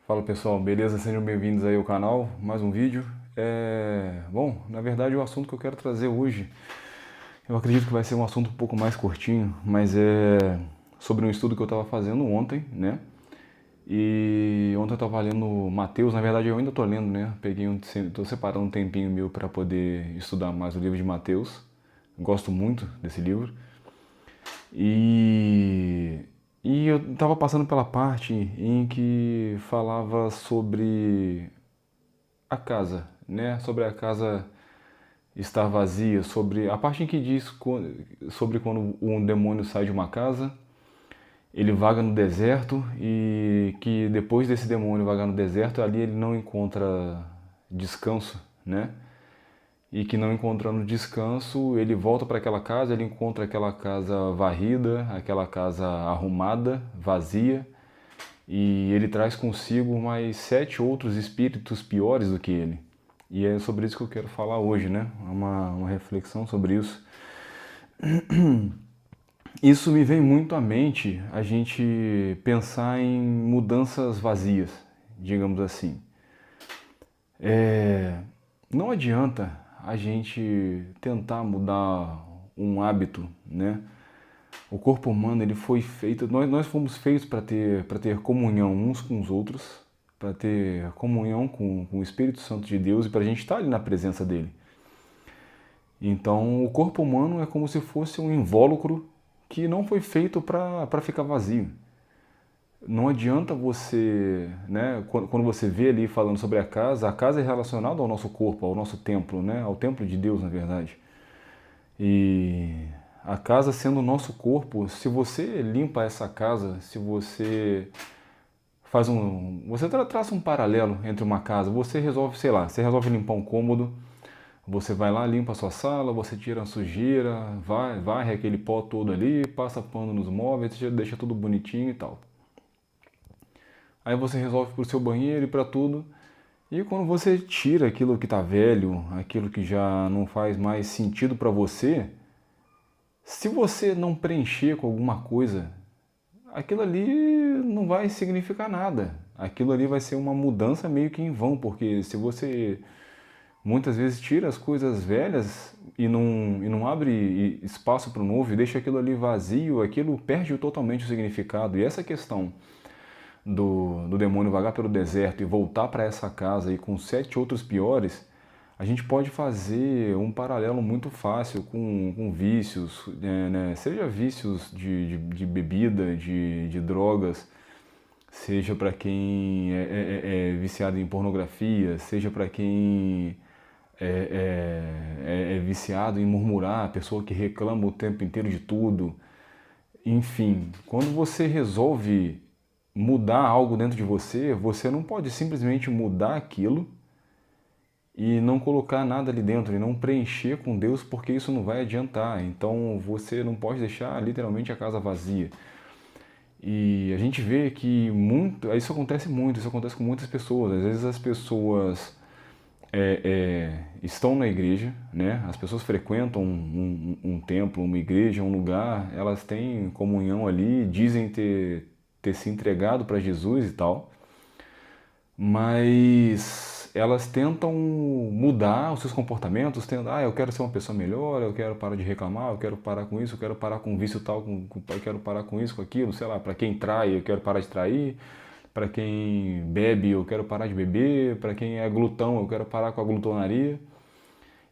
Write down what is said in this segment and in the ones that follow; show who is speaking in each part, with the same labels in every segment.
Speaker 1: Fala pessoal, beleza? Sejam bem-vindos aí ao canal, mais um vídeo. Bom, na verdade o assunto que eu quero trazer hoje, eu acredito que vai ser um assunto um pouco mais curtinho, mas é sobre um estudo que eu estava fazendo ontem, né? E ontem eu estava lendo Mateus, na verdade eu ainda estou lendo, né? Tô separando um tempinho meu para poder estudar mais o livro de Mateus. Gosto muito desse livro. E, e eu estava passando pela parte em que falava sobre a casa, né? Sobre a casa estar vazia, sobre a parte em que diz sobre quando um demônio sai de uma casa, ele vaga no deserto e que depois desse demônio vagar no deserto, ali ele não encontra descanso, né? E que não encontrando descanso, ele volta para aquela casa, ele encontra aquela casa varrida, aquela casa arrumada, vazia, e ele traz consigo mais 7 outros espíritos piores do que ele. E é sobre isso que eu quero falar hoje, né? Uma reflexão sobre isso. Isso me vem muito à mente a gente pensar em mudanças vazias, digamos assim. Não adianta a gente tentar mudar um hábito, né? O corpo humano ele foi feito, nós fomos feitos para ter comunhão uns com os outros, para ter comunhão com o Espírito Santo de Deus e para a gente estar ali na presença dele. Então, o corpo humano é como se fosse um invólucro que não foi feito para ficar vazio. Não adianta você, né, quando você vê ali falando sobre a casa é relacionada ao nosso corpo, ao nosso templo, né, ao templo de Deus, na verdade. E a casa sendo o nosso corpo, se você limpa essa casa, se você traça um paralelo entre uma casa, você resolve, sei lá, você resolve limpar um cômodo, você vai lá, limpa a sua sala, você tira a sujeira, varre aquele pó todo ali, passa pano nos móveis, deixa tudo bonitinho e tal. Aí você resolve para o seu banheiro e para tudo. E quando você tira aquilo que está velho, aquilo que já não faz mais sentido para você, se você não preencher com alguma coisa, aquilo ali não vai significar nada. Aquilo ali vai ser uma mudança meio que em vão, porque se você muitas vezes tira as coisas velhas e não abre espaço para o novo e deixa aquilo ali vazio, aquilo perde totalmente o significado. E essa questão do demônio vagar pelo deserto e voltar para essa casa e com 7 outros piores, a gente pode fazer um paralelo muito fácil com vícios, né? Seja vícios de bebida, de drogas, seja para quem é viciado em pornografia, seja para quem é viciado em murmurar, pessoa que reclama o tempo inteiro de tudo. Enfim, quando você resolve mudar algo dentro de você, você não pode simplesmente mudar aquilo e não colocar nada ali dentro e não preencher com Deus, porque isso não vai adiantar. Então você não pode deixar literalmente a casa vazia. E a gente vê que isso acontece muito, isso acontece com muitas pessoas. Às vezes as pessoas estão na igreja, né? As pessoas frequentam um templo, uma igreja, um lugar, elas têm comunhão ali, dizem ter se entregado para Jesus e tal, mas elas tentam mudar os seus comportamentos, eu quero ser uma pessoa melhor, eu quero parar de reclamar, eu quero parar com isso, eu quero parar com vício tal, eu quero parar com isso, com aquilo, sei lá, para quem trai, eu quero parar de trair, para quem bebe, eu quero parar de beber, para quem é glutão, eu quero parar com a glutonaria.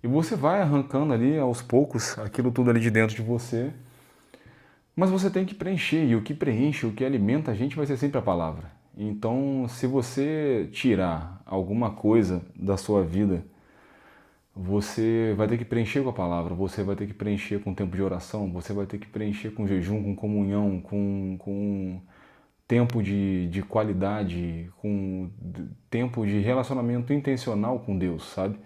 Speaker 1: E você vai arrancando ali aos poucos aquilo tudo ali de dentro de você, mas você tem que preencher, e o que preenche, o que alimenta a gente vai ser sempre a palavra. Então, se você tirar alguma coisa da sua vida, você vai ter que preencher com a palavra, você vai ter que preencher com tempo de oração, você vai ter que preencher com jejum, com comunhão, com tempo de qualidade, com tempo de relacionamento intencional com Deus, sabe?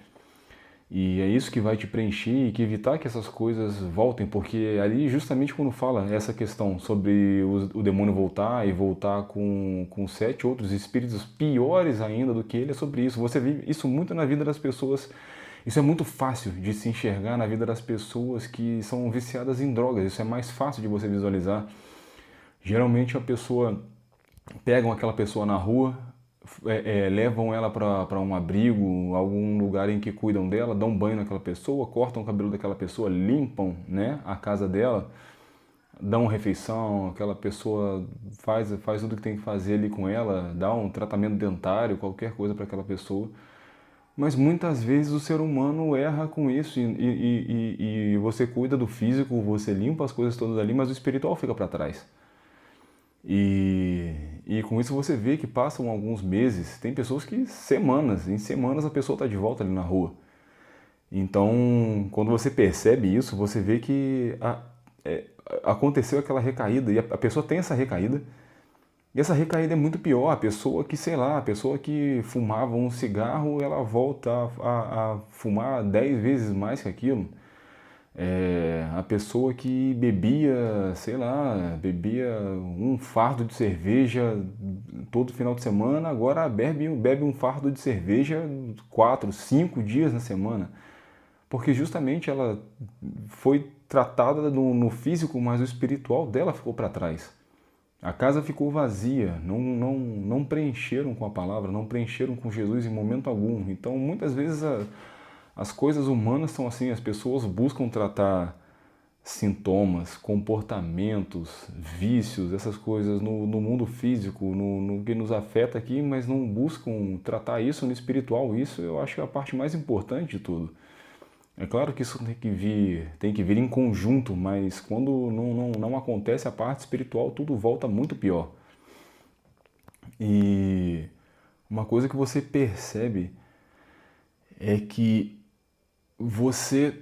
Speaker 1: E é isso que vai te preencher e que evitar que essas coisas voltem, porque ali justamente quando fala essa questão sobre o demônio voltar e voltar com 7 outros espíritos piores ainda do que ele, é sobre isso. Você vive isso muito na vida das pessoas. Isso é muito fácil de se enxergar na vida das pessoas que são viciadas em drogas. Isso é mais fácil de você visualizar. Geralmente a pessoa pegam aquela pessoa na rua, levam ela para um abrigo, algum lugar em que cuidam dela, dão banho naquela pessoa, cortam o cabelo daquela pessoa, limpam, né, a casa dela, dão refeição, aquela pessoa faz tudo que tem que fazer ali com ela, dá um tratamento dentário, qualquer coisa para aquela pessoa. Mas muitas vezes o ser humano erra com isso e você cuida do físico, você limpa as coisas todas ali, mas o espiritual fica para trás. E, e com isso você vê que passam alguns meses, tem pessoas que semanas, em semanas a pessoa está de volta ali na rua. Então, quando você percebe isso, você vê que aconteceu aquela recaída e a pessoa tem essa recaída. E essa recaída é muito pior. A pessoa que, sei lá, a pessoa que fumava um cigarro, ela volta a fumar 10 vezes mais que aquilo. A pessoa que bebia, sei lá, bebia um fardo de cerveja todo final de semana, agora bebe um fardo de cerveja 4, 5 dias na semana. Porque justamente ela foi tratada no físico, mas o espiritual dela ficou para trás. A casa ficou vazia, não preencheram com a palavra, não preencheram com Jesus em momento algum. Então, muitas vezes as coisas humanas são assim, as pessoas buscam tratar sintomas, comportamentos, vícios, essas coisas no mundo físico, no que nos afeta aqui, mas não buscam tratar isso no espiritual. Isso eu acho que é a parte mais importante de tudo. É claro que isso tem que vir em conjunto, mas quando não acontece a parte espiritual, tudo volta muito pior. E uma coisa que você percebe é que você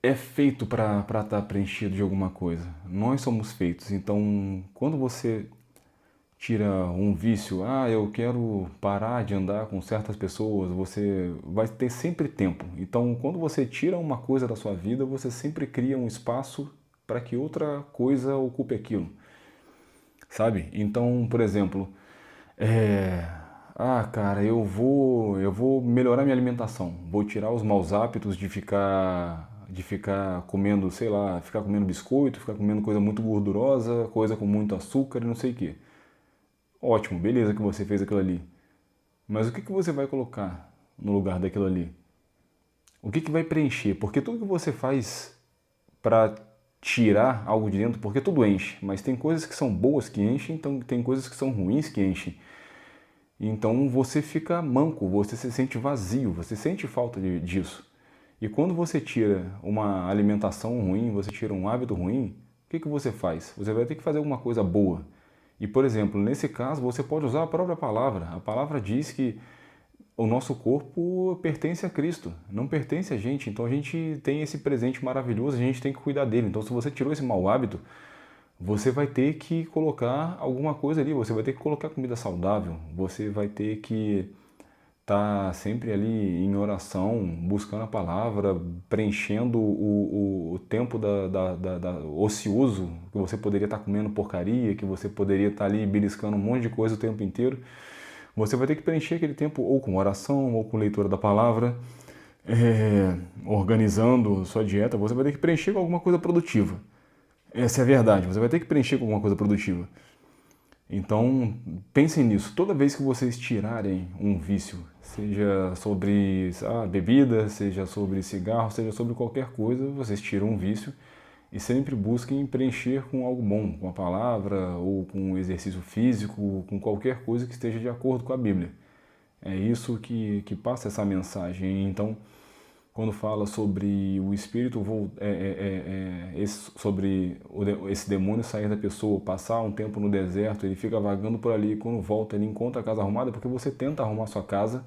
Speaker 1: é feito para estar preenchido de alguma coisa. Nós somos feitos. Então, quando você tira um vício, eu quero parar de andar com certas pessoas, você vai ter sempre tempo. Então, quando você tira uma coisa da sua vida, você sempre cria um espaço para que outra coisa ocupe aquilo, sabe? Então, por exemplo, cara, eu vou melhorar minha alimentação, vou tirar os maus hábitos de ficar comendo, sei lá, ficar comendo biscoito, ficar comendo coisa muito gordurosa, coisa com muito açúcar e não sei o quê. Ótimo, beleza que você fez aquilo ali. Mas o que que você vai colocar no lugar daquilo ali? O que que vai preencher? Porque tudo que você faz para tirar algo de dentro, porque tudo enche, mas tem coisas que são boas que enchem, então tem coisas que são ruins que enchem. Então você fica manco, você se sente vazio, você sente falta disso. E quando você tira uma alimentação ruim, você tira um hábito ruim, o que que você faz? Você vai ter que fazer alguma coisa boa. E, por exemplo, nesse caso, você pode usar a própria palavra. A palavra diz que o nosso corpo pertence a Cristo, não pertence a gente. Então a gente tem esse presente maravilhoso, a gente tem que cuidar dele. Então, se você tirou esse mau hábito, você vai ter que colocar alguma coisa ali, você vai ter que colocar comida saudável, você vai ter que estar sempre ali em oração, buscando a palavra, preenchendo o tempo ocioso, que você poderia estar comendo porcaria, que você poderia estar ali beliscando um monte de coisa o tempo inteiro. Você vai ter que preencher aquele tempo ou com oração, ou com leitura da palavra, organizando sua dieta, você vai ter que preencher com alguma coisa produtiva. Essa é a verdade, você vai ter que preencher com alguma coisa produtiva. Então, pensem nisso. Toda vez que vocês tirarem um vício, seja sobre bebida, seja sobre cigarro, seja sobre qualquer coisa, vocês tiram um vício e sempre busquem preencher com algo bom, com a palavra ou com exercício físico, com qualquer coisa que esteja de acordo com a Bíblia. É isso que passa essa mensagem. Então, quando fala sobre o espírito, sobre esse demônio sair da pessoa, passar um tempo no deserto, ele fica vagando por ali, e quando volta ele encontra a casa arrumada, porque você tenta arrumar sua casa,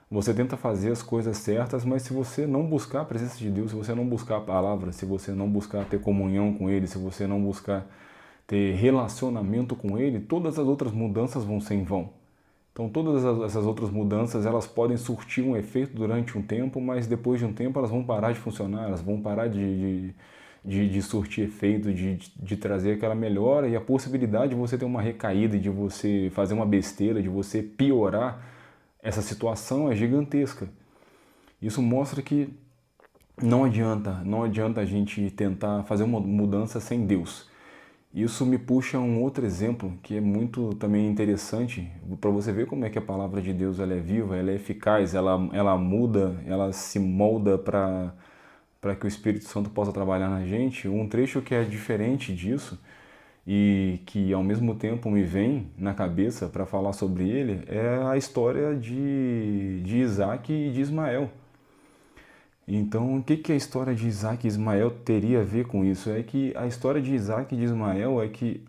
Speaker 1: você tenta fazer as coisas certas, mas se você não buscar a presença de Deus, se você não buscar a palavra, se você não buscar ter comunhão com Ele, se você não buscar ter relacionamento com Ele, todas as outras mudanças vão ser em vão. Então todas essas outras mudanças elas podem surtir um efeito durante um tempo, mas depois de um tempo elas vão parar de funcionar, elas vão parar de surtir efeito, de trazer aquela melhora e a possibilidade de você ter uma recaída, de você fazer uma besteira, de você piorar essa situação é gigantesca. Isso mostra que não adianta a gente tentar fazer uma mudança sem Deus. Isso me puxa a um outro exemplo que é muito também interessante para você ver como é que a palavra de Deus ela é viva, ela é eficaz, ela muda, ela se molda para que o Espírito Santo possa trabalhar na gente. Um trecho que é diferente disso e que ao mesmo tempo me vem na cabeça para falar sobre ele é a história de Isaac e de Ismael. Então, o que a história de Isaac e Ismael teria a ver com isso? É que a história de Isaac e de Ismael é que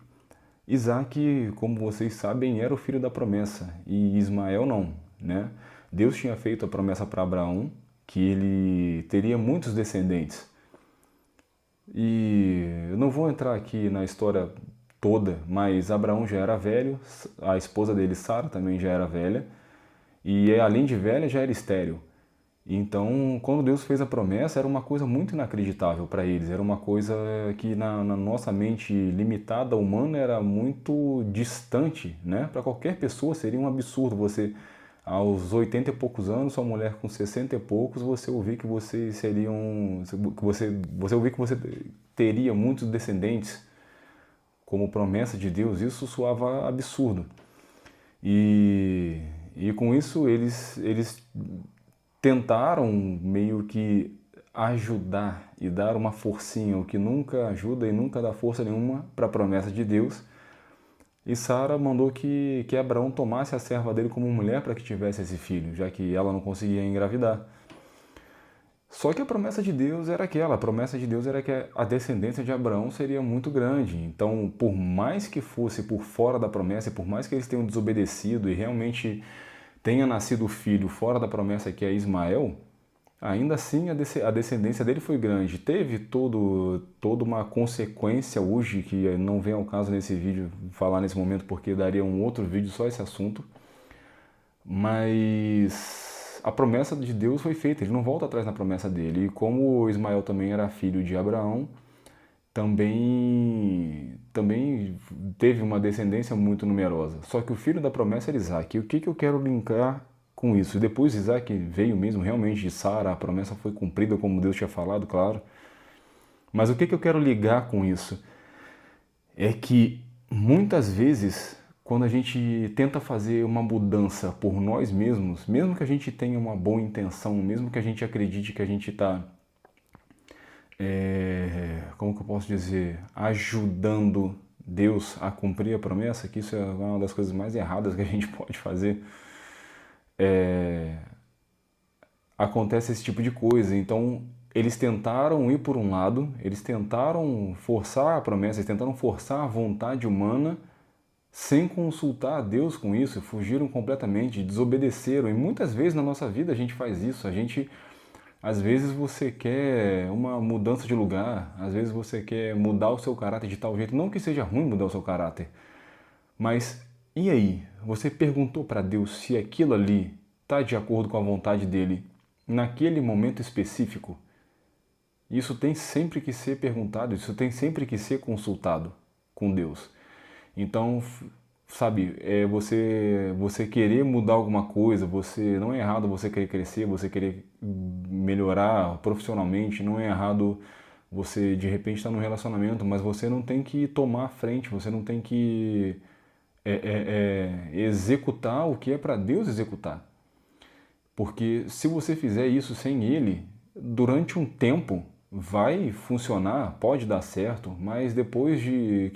Speaker 1: Isaac, como vocês sabem, era o filho da promessa e Ismael não, né? Deus tinha feito a promessa para Abraão que ele teria muitos descendentes. E eu não vou entrar aqui na história toda, mas Abraão já era velho, a esposa dele, Sara, também já era velha, e além de velha, já era estéril. Então, quando Deus fez a promessa, era uma coisa muito inacreditável para eles, era uma coisa que na nossa mente limitada, humana, era muito distante, né? Para qualquer pessoa seria um absurdo você, aos 80 e poucos anos, sua mulher com 60 e poucos, você ouvir que vocês seriam, que você ouvir que você teria muitos descendentes como promessa de Deus, isso soava absurdo. E, e com isso eles tentaram meio que ajudar e dar uma forcinha, o que nunca ajuda e nunca dá força nenhuma para a promessa de Deus. E Sara mandou que Abraão tomasse a serva dele como mulher para que tivesse esse filho, já que ela não conseguia engravidar. Só que a promessa de Deus era aquela, a promessa de Deus era que a descendência de Abraão seria muito grande. Então, por mais que fosse por fora da promessa, e por mais que eles tenham desobedecido e realmente tenha nascido o filho fora da promessa que é Ismael, ainda assim a descendência dele foi grande. Teve toda uma consequência hoje, que não vem ao caso nesse vídeo falar nesse momento, porque daria um outro vídeo só esse assunto. Mas a promessa de Deus foi feita, ele não volta atrás na promessa dele. E como Ismael também era filho de Abraão, também teve uma descendência muito numerosa. Só que o filho da promessa era Isaac. E o que eu quero linkar com isso? E depois Isaac veio mesmo realmente de Sara, a promessa foi cumprida como Deus tinha falado, claro. Mas o que eu quero ligar com isso? É que muitas vezes, quando a gente tenta fazer uma mudança por nós mesmos, mesmo que a gente tenha uma boa intenção, mesmo que a gente acredite que a gente está como que eu posso dizer, ajudando Deus a cumprir a promessa, que isso é uma das coisas mais erradas que a gente pode fazer, acontece esse tipo de coisa. Então, eles tentaram ir por um lado, eles tentaram forçar a promessa, eles tentaram forçar a vontade humana sem consultar a Deus com isso, fugiram completamente, desobedeceram. E muitas vezes na nossa vida a gente faz isso, às vezes você quer uma mudança de lugar, às vezes você quer mudar o seu caráter de tal jeito, não que seja ruim mudar o seu caráter, mas e aí? Você perguntou para Deus se aquilo ali está de acordo com a vontade dele naquele momento específico? Isso tem sempre que ser perguntado, isso tem sempre que ser consultado com Deus. Então, sabe, você querer mudar alguma coisa, você não é errado você querer crescer, você querer melhorar profissionalmente, não é errado você de repente estar num relacionamento, mas você não tem que tomar a frente, você não tem que executar o que é para Deus executar. Porque se você fizer isso sem Ele, durante um tempo vai funcionar, pode dar certo, mas depois de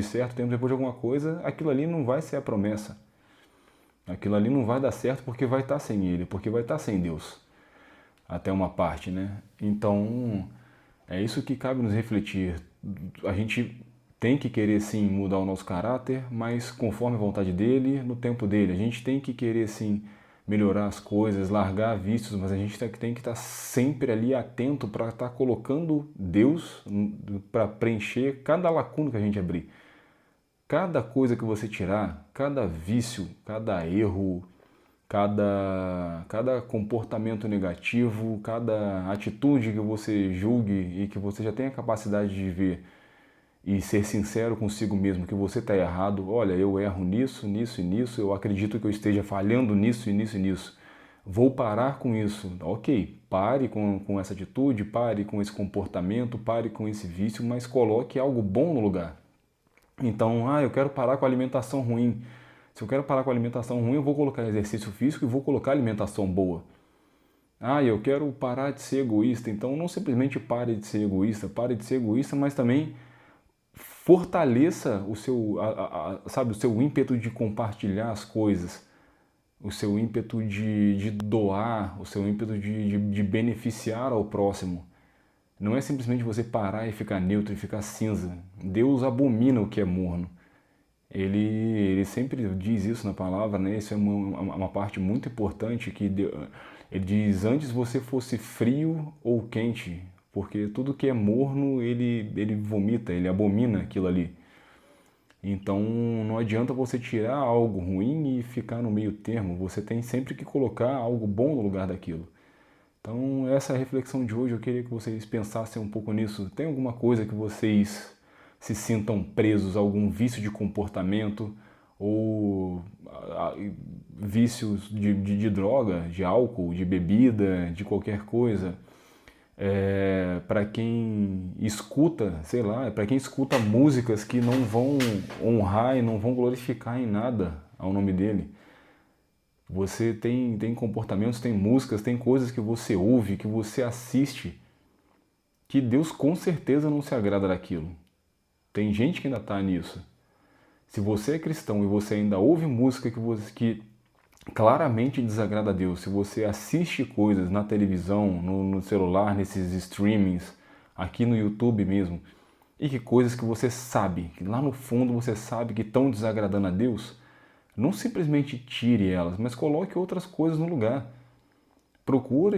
Speaker 1: certo tempo, depois de alguma coisa, aquilo ali não vai ser a promessa. Aquilo ali não vai dar certo porque vai estar sem Ele, porque vai estar sem Deus. Até uma parte, né? Então, é isso que cabe nos refletir. A gente tem que querer sim mudar o nosso caráter, mas conforme a vontade dele, no tempo dele. A gente tem que querer sim melhorar as coisas, largar vícios, mas a gente tem que estar sempre ali atento para estar colocando Deus para preencher cada lacuna que a gente abrir. Cada coisa que você tirar, cada vício, cada erro, cada comportamento negativo, cada atitude que você julgue e que você já tenha a capacidade de ver e ser sincero consigo mesmo que você está errado, olha, eu erro nisso, nisso e nisso, eu acredito que eu esteja falhando nisso e nisso e nisso. Vou parar com isso. Ok, pare com essa atitude, pare com esse comportamento, pare com esse vício, mas coloque algo bom no lugar. Então, eu quero parar com a alimentação ruim. Se eu quero parar com a alimentação ruim, eu vou colocar exercício físico e vou colocar alimentação boa. Eu quero parar de ser egoísta. Então, não simplesmente pare de ser egoísta, mas também fortaleça o seu, sabe, o seu ímpeto de compartilhar as coisas, o seu ímpeto de doar, o seu ímpeto de beneficiar ao próximo. Não é simplesmente você parar e ficar neutro e ficar cinza. Deus abomina o que é morno. Ele sempre diz isso na palavra, né? Isso é uma parte muito importante que ele diz: antes você fosse frio ou quente, porque tudo que é morno ele vomita, ele abomina aquilo ali. Então não adianta você tirar algo ruim e ficar no meio termo, você tem sempre que colocar algo bom no lugar daquilo. Então essa é a reflexão de hoje, eu queria que vocês pensassem um pouco nisso. Tem alguma coisa que vocês se sintam presos a algum vício de comportamento ou vícios de droga, de álcool, de bebida, de qualquer coisa? Para quem escuta, sei lá, para quem escuta músicas que não vão honrar e não vão glorificar em nada ao nome dele. Você tem comportamentos, tem músicas, tem coisas que você ouve, que você assiste, que Deus com certeza não se agrada daquilo. Tem gente que ainda está nisso. Se você é cristão e você ainda ouve música que claramente desagrada a Deus, se você assiste coisas na televisão, no celular, nesses streamings, aqui no YouTube mesmo, e que coisas que você sabe, que lá no fundo você sabe que estão desagradando a Deus, não simplesmente tire elas, mas coloque outras coisas no lugar. Procure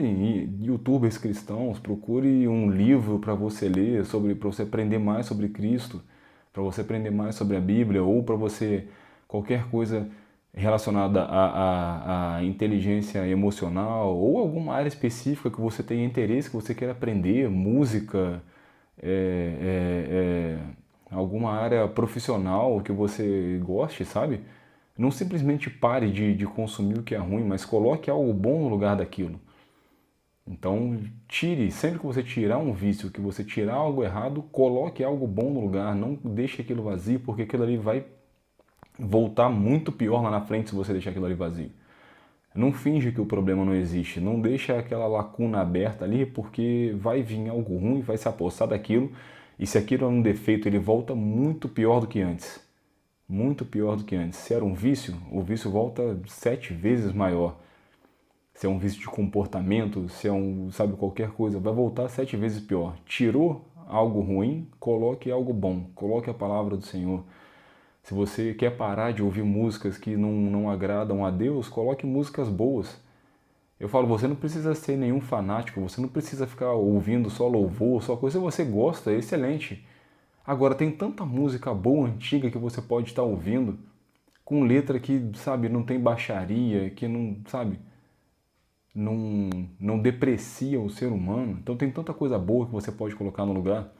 Speaker 1: YouTubers cristãos, procure um livro para você ler, para você aprender mais sobre Cristo, para você aprender mais sobre a Bíblia, ou para você qualquer coisa relacionada à inteligência emocional, ou alguma área específica que você tenha interesse, que você queira aprender, música, alguma área profissional que você goste, sabe? Não simplesmente pare de consumir o que é ruim, mas coloque algo bom no lugar daquilo. Então, sempre que você tirar um vício, que você tirar algo errado, coloque algo bom no lugar, não deixe aquilo vazio, porque aquilo ali vai voltar muito pior lá na frente se você deixar aquilo ali vazio. Não finge que o problema não existe, não deixa aquela lacuna aberta ali, porque vai vir algo ruim, vai se apossar daquilo, e se aquilo é um defeito, ele volta muito pior do que antes. Muito pior do que antes. Se era um vício, o vício volta 7 vezes maior. Se é um vício de comportamento, se é sabe, qualquer coisa, vai voltar 7 vezes pior. Tirou algo ruim, coloque algo bom, coloque a palavra do Senhor. Se você quer parar de ouvir músicas que não agradam a Deus, coloque músicas boas. Eu falo, você não precisa ser nenhum fanático, você não precisa ficar ouvindo só louvor, só coisa que você gosta, é excelente. Agora, tem tanta música boa, antiga, que você pode estar ouvindo, com letra que, sabe, não tem baixaria, que não, sabe, não deprecia o ser humano. Então tem tanta coisa boa que você pode colocar no lugar.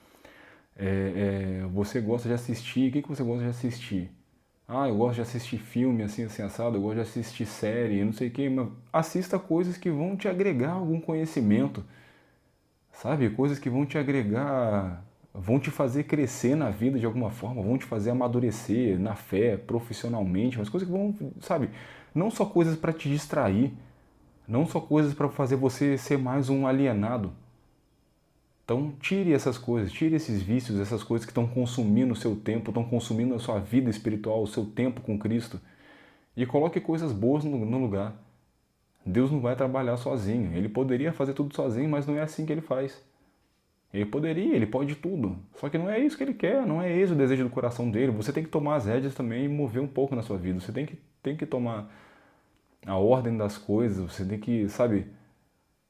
Speaker 1: Você gosta de assistir, o que você gosta de assistir? Eu gosto de assistir filme assim, assim, assado, eu gosto de assistir série, não sei o que, mas assista coisas que vão te agregar algum conhecimento, sabe? Coisas que vão te agregar, vão te fazer crescer na vida de alguma forma, vão te fazer amadurecer na fé, profissionalmente, mas coisas que vão, sabe? Não só coisas para te distrair, não só coisas para fazer você ser mais um alienado. Então tire essas coisas, tire esses vícios, essas coisas que estão consumindo o seu tempo, estão consumindo a sua vida espiritual, o seu tempo com Cristo, e coloque coisas boas no lugar. Deus não vai trabalhar sozinho. Ele poderia fazer tudo sozinho, mas não é assim que ele faz. Ele poderia, ele pode tudo. Só que não é isso que ele quer, não é esse o desejo do coração dele. Você tem que tomar as rédeas também e mover um pouco na sua vida. Você tem que tomar a ordem das coisas, você tem que, sabe,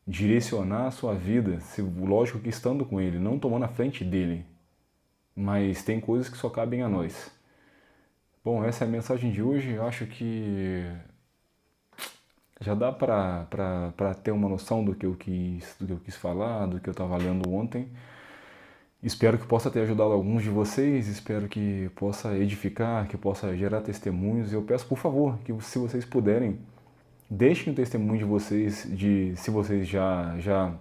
Speaker 1: direcionar a sua vida, lógico que estando com ele, não tomando a frente dele, mas tem coisas que só cabem a nós. Bom, essa é a mensagem de hoje. Eu acho que já dá para ter uma noção do que eu quis falar, do que eu estava lendo ontem. Espero que possa ter ajudado alguns de vocês, espero que possa edificar, que possa gerar testemunhos. Eu peço, por favor, que se vocês puderem, Deixem o testemunho de vocês, de se vocês já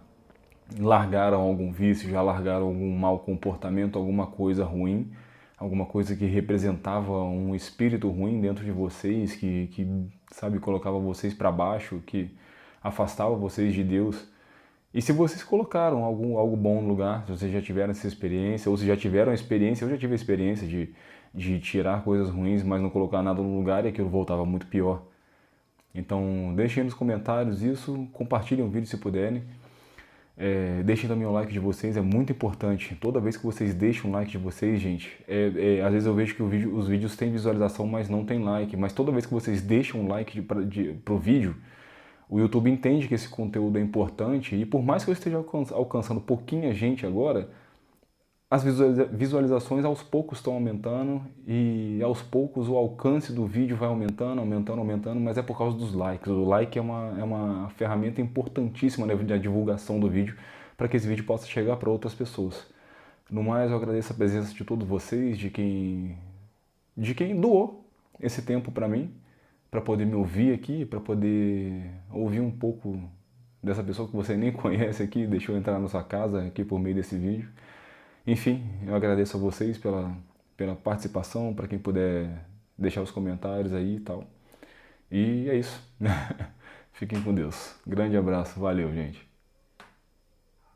Speaker 1: largaram algum vício, já largaram algum mau comportamento, alguma coisa ruim, alguma coisa que representava um espírito ruim dentro de vocês, que sabe, colocava vocês para baixo, que afastava vocês de Deus. E se vocês colocaram algo bom no lugar, se vocês já tiveram essa experiência, ou se já tiveram a experiência, eu já tive a experiência de tirar coisas ruins, mas não colocar nada no lugar e aquilo voltava muito pior. Então deixem nos comentários isso, compartilhem o vídeo se puderem. Deixem também o like de vocês, é muito importante. Toda vez que vocês deixam o like de vocês, gente, às vezes eu vejo que os vídeos têm visualização, mas não tem like. Mas toda vez que vocês deixam um like pro vídeo, o YouTube entende que esse conteúdo é importante e por mais que eu esteja alcançando pouquinha gente agora, as visualizações aos poucos estão aumentando e aos poucos o alcance do vídeo vai aumentando, aumentando, aumentando, mas é por causa dos likes. O like é uma ferramenta importantíssima na divulgação do vídeo para que esse vídeo possa chegar para outras pessoas. No mais, eu agradeço a presença de todos vocês, de quem doou esse tempo para mim, para poder me ouvir aqui, para poder ouvir um pouco dessa pessoa que você nem conhece aqui, deixou entrar na sua casa aqui por meio desse vídeo. Enfim, eu agradeço a vocês pela participação, para quem puder deixar os comentários aí e tal. E é isso. Fiquem com Deus. Grande abraço. Valeu, gente.